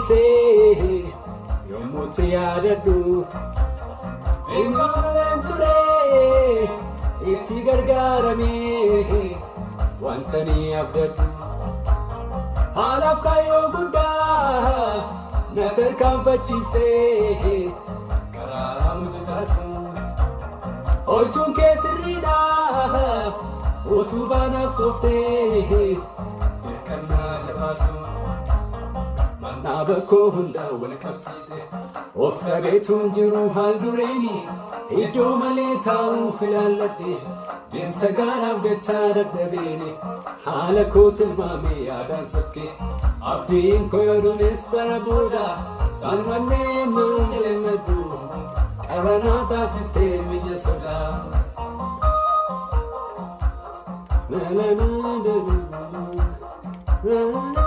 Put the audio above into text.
dhiise yommuutti yaadadhu eenyuun ture itti gargaarame wanta ni abdadhu haalaaf kaayyoo guddaa na tarkaanfachiiste karaa mujataatu oolchuun kee sirriidha utubaa naaf sooftee dirqannaa jabaatu mannaa bakkoo hundaa wal qabsiiste of dhabeetuun jiru haal dureeni iddoo malee taa'uuf ilaalladhe deemsa gaaraaf dachaa dadhabeene haala koo tilmaamee yaadaan sokke abdiin koo yoo dumees tara booda saan manneen nuun elemaddu qabanaa taasistee mija sodaa la la la la la la